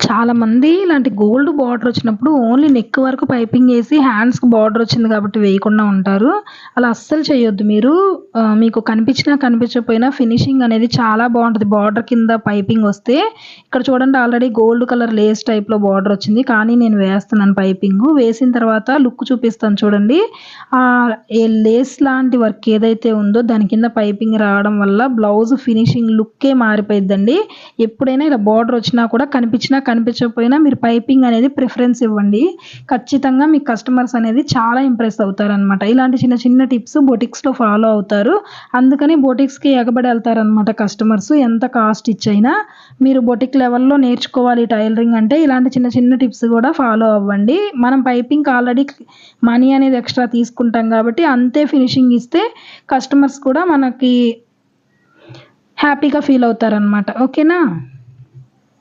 చాలామంది ఇలాంటి gold border వచ్చినప్పుడు ఓన్లీ నెక్ వరకు పైపింగ్ వేసి హ్యాండ్స్‌కి బార్డర్ వచ్చింది కాబట్టి వేయకుండా ఉంటారు. అలా అస్సలు చేయొద్దు మీరు. మీకు కనిపించినా కనిపించకపోయినా ఫినిషింగ్ అనేది చాలా బావుంటది. బార్డర్ కింద పైపింగ్ వస్తే. ఇక్కడ చూడండి ఆల్రెడీ గోల్డ్ కలర్ లేస్ టైప్‌లో బార్డర్ వచ్చింది. కానీ నేను వేస్తున్నాను పైపింగు. వేసిన తర్వాత లుక్ చూపిస్తాను చూడండి. ఏ లేస్ లాంటి వర్క్ ఏదైతే ఉందో దాని కింద పైపింగ్ రావడం వల్ల బ్లౌజ్ ఫినిషింగ్ లుక్కే మారిపోయిద్దండి. ఎప్పుడైనా ఇలా బార్డర్ వచ్చినా కూడా కనిపించకపోయినా మీరు పైపింగ్ అనేది ప్రిఫరెన్స్ ఇవ్వండి. ఖచ్చితంగా మీ కస్టమర్స్ అనేది చాలా ఇంప్రెస్ అవుతారనమాట. ఇలాంటి చిన్న చిన్న టిప్స్ బొటిక్స్‌లో ఫాలో అవుతారు. అందుకని బొటిక్స్‌కి ఎగబడి ఎళ్తారనమాట కస్టమర్స్. ఎంత కాస్ట్ ఇచ్చైనా మీరు బొటిక్ లెవెల్‌లో నేర్చుకోవాలి టైలరింగ్ అంటే ఇలాంటి చిన్న చిన్న టిప్స్ కూడా ఫాలో అవ్వండి. మనం పైపింగ్‌కి ఆల్రెడీ మనీ అనేది ఎక్స్‌ట్రా తీసుకుంటాం కాబట్టి అంతే ఫినిషింగ్ ఇస్తే కస్టమర్స్ కూడా మనకి హ్యాపీగా ఫీల్ అవుతారనమాట. ఓకేనా?